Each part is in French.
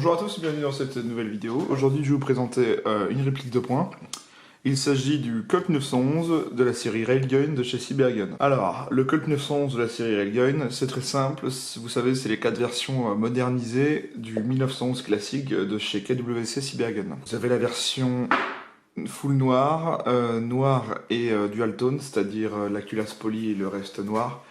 Bonjour à tous et bienvenue dans cette nouvelle vidéo. Aujourd'hui je vais vous présenter une réplique de points. Il s'agit du Colt 911 de la série Railgun de chez Cybergun. Alors, le Colt 911 de la série Railgun, c'est très simple. Vous savez, c'est les 4 versions modernisées du 1911 classique de chez KWC Cybergun. Vous avez la version full noir, noir et dual tone, c'est-à-dire la culasse polie et le reste noir.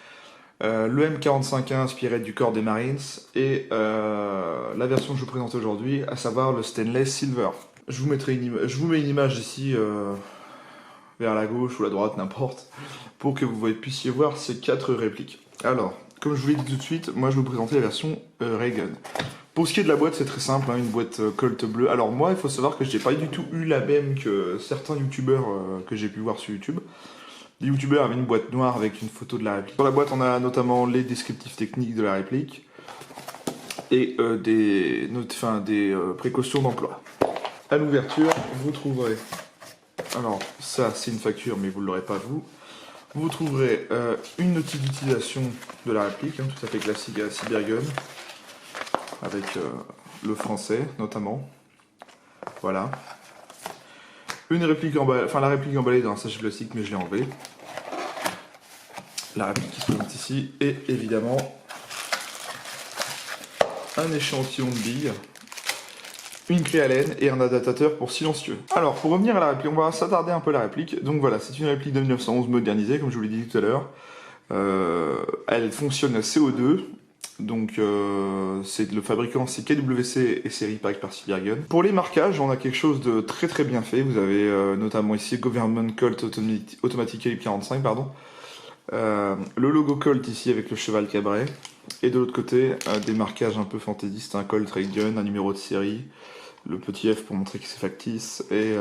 Le M45A inspiré du corps des Marines et la version que je vous présente aujourd'hui, à savoir le Stainless Silver. Je vous mets une image ici vers la gauche ou la droite, n'importe, pour que vous puissiez voir ces 4 répliques. Alors, comme je vous l'ai dit tout de suite, moi je vais vous présenter la version Raygun. Pour ce qui est de la boîte, c'est très simple, hein, une boîte Colt bleue. Alors moi, il faut savoir que j'ai pas du tout eu la même que certains youtubeurs que j'ai pu voir sur YouTube. Les youtubeurs avaient une boîte noire avec une photo de la réplique. Sur la boîte, on a notamment les descriptifs techniques de la réplique et des précautions d'emploi. À l'ouverture, vous trouverez, alors ça c'est une facture mais vous ne l'aurez pas vous, vous trouverez une notice d'utilisation de la réplique, hein, tout à fait classique à Cybergun, avec le français notamment, voilà. Une réplique emballée, la réplique emballée dans un sachet plastique mais je l'ai enlevé. La réplique qui se présente ici et évidemment un échantillon de billes, une clé Allen et un adaptateur pour silencieux. Alors pour revenir à la réplique, on va s'attarder un peu à la réplique. Donc voilà, c'est une réplique de 1911 modernisée comme je vous l'ai dit tout à l'heure. Elle fonctionne à CO2. Donc c'est le fabricant, c'est KWC et c'est repack par Cybergun. Pour les marquages, on a quelque chose de très bien fait. Vous avez notamment ici Government Colt Automatic Calibre 45, pardon. Le logo Colt ici avec le cheval cabré. Et de l'autre côté, des marquages un peu fantaisistes, un Colt Railgun, un numéro de série, le petit F pour montrer que c'est factice, et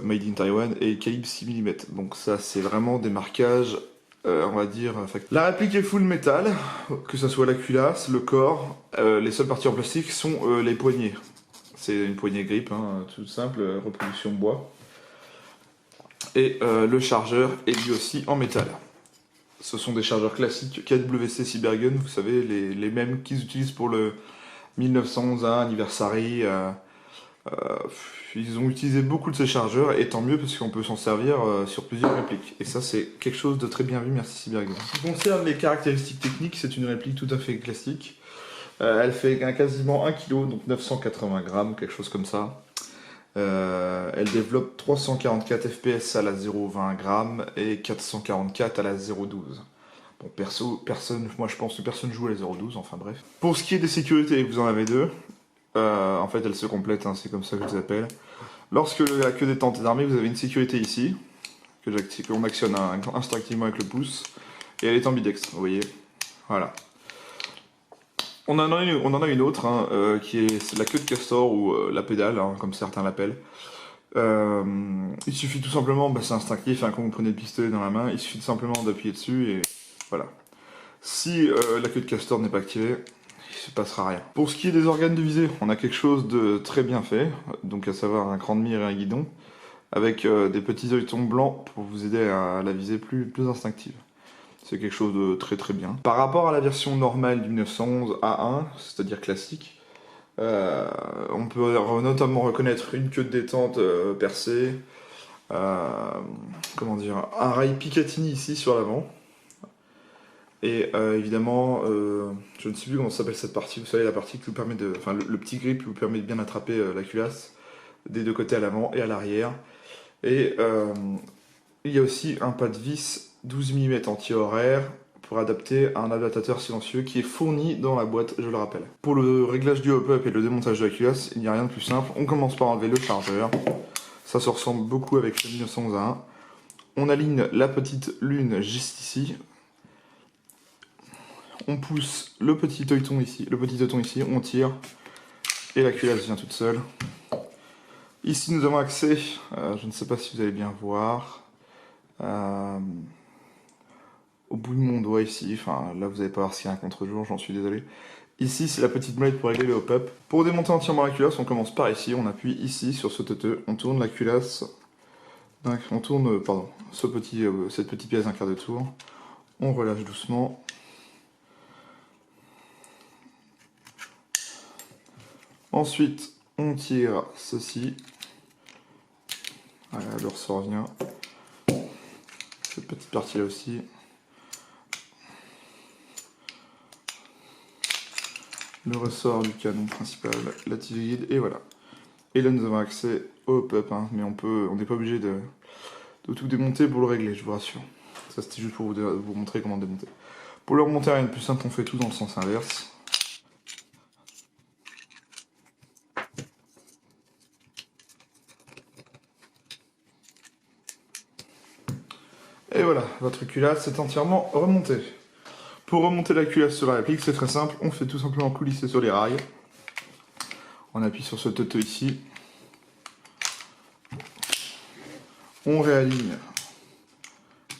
Made in Taiwan, et calibre 6 mm. Donc ça c'est vraiment des marquages, on va dire, factices. La réplique est full métal, que ce soit la culasse, le corps, les seules parties en plastique sont les poignées. C'est une poignée grip, hein, tout simple, reproduction bois. Et le chargeur est lui aussi en métal. Ce sont des chargeurs classiques KWC Cybergun, vous savez, les mêmes qu'ils utilisent pour le 1911 Anniversary. Ils ont utilisé beaucoup de ces chargeurs, et tant mieux parce qu'on peut s'en servir sur plusieurs répliques. Et ça, c'est quelque chose de très bien vu, merci Cybergun. En ce qui concerne les caractéristiques techniques, c'est une réplique tout à fait classique. Elle fait quasiment 1 kg, donc 980 grammes, quelque chose comme ça. Elle développe 344 fps à la 0,20 g et 444 à la 0,12. Bon, moi je pense que personne joue à la 0,12, enfin bref. Pour ce qui est des sécurités, vous en avez deux. En fait, elles se complètent, hein, c'est comme ça que je les appelle. Lorsque la queue détente est armée, vous avez une sécurité ici, qu'on actionne instinctivement avec le pouce, et elle est ambidextre, vous voyez. Voilà. On en a une autre, hein, qui est la queue de castor ou la pédale, hein, comme certains l'appellent. Il suffit tout simplement, c'est instinctif, hein, quand vous prenez le pistolet dans la main, il suffit tout simplement d'appuyer dessus et voilà. Si la queue de castor n'est pas activée, il se passera rien. Pour ce qui est des organes de visée, on a quelque chose de très bien fait, donc à savoir un cran de mire et un guidon, avec des petits œilletons blancs pour vous aider à la viser plus instinctive. C'est quelque chose de très bien. Par rapport à la version normale du 1911 A1, c'est-à-dire classique, on peut notamment reconnaître une queue de détente percée, comment dire, un rail Picatinny ici sur l'avant, et évidemment, je ne sais plus comment s'appelle cette partie, vous savez, la partie qui vous permet de, enfin le petit grip qui vous permet de bien attraper la culasse des deux côtés à l'avant et à l'arrière. Et il y a aussi un pas de vis 12 mm anti-horaire pour adapter à un adaptateur silencieux qui est fourni dans la boîte, je le rappelle. Pour le réglage du hop-up et le démontage de la culasse, il n'y a rien de plus simple. On commence par enlever le chargeur. Ça se ressemble beaucoup avec le 1911 A1. On aligne la petite lune juste ici. On pousse le petit œilleton ici, on tire et la culasse vient toute seule. Ici nous avons accès, je ne sais pas si vous allez bien voir, au bout de mon doigt ici, enfin là vous n'allez pas voir s'il y a un contre-jour, j'en suis désolé. Ici c'est la petite molette pour régler le hop-up. Pour démonter entièrement la culasse, on commence par ici, on appuie ici sur ce teuteux, on tourne la culasse, on tourne, cette petite pièce d'un quart de tour, on relâche doucement. Ensuite, on tire ceci. Voilà, le ressort vient. Cette petite partie là aussi. Le ressort du canon principal, la tige guide, et voilà. Et là, nous avons accès au pop-up, hein, mais on n'est pas obligé de tout démonter pour le régler, je vous rassure. Ça, c'était juste pour vous montrer comment démonter. Pour le remonter, rien de plus simple, on fait tout dans le sens inverse. Et voilà, votre culasse est entièrement remontée. Pour remonter la culasse sur la réplique, c'est très simple, on fait tout simplement coulisser sur les rails. On appuie sur ce toto ici. On réaligne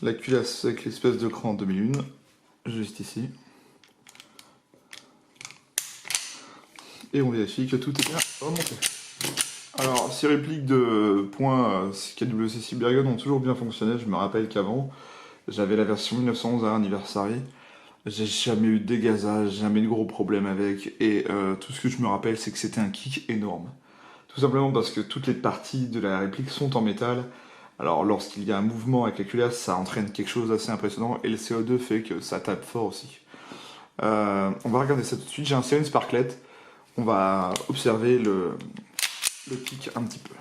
la culasse avec l'espèce de cran 2001, juste ici. Et on vérifie que tout est bien remonté. Alors, ces répliques de points KWC Cybergun ont toujours bien fonctionné. Je me rappelle qu'avant, j'avais la version 1911 à Anniversary. J'ai jamais eu de dégazage, jamais de gros problèmes avec. Et tout ce que je me rappelle, c'est que c'était un kick énorme. Tout simplement parce que toutes les parties de la réplique sont en métal. Alors, lorsqu'il y a un mouvement avec la culasse, ça entraîne quelque chose d'assez impressionnant. Et le CO2 fait que ça tape fort aussi. On va regarder ça tout de suite. J'ai un Siren Sparklet. On va observer le kick un petit peu.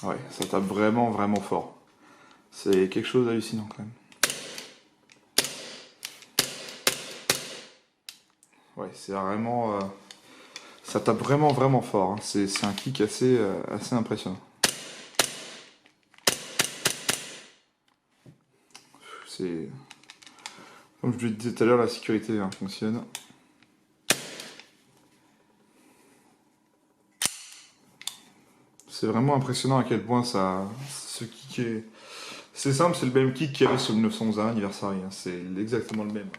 Ouais, ça tape vraiment, vraiment fort. C'est quelque chose d'hallucinant quand même. Ouais, c'est vraiment... ça tape vraiment, vraiment fort. Hein. C'est un kick assez impressionnant. C'est... Comme je le disais tout à l'heure, la sécurité fonctionne. C'est vraiment impressionnant à quel point ce kick est... C'est simple, c'est le même kick qu'il y avait sur le 911 Anniversary. Hein. C'est exactement le même.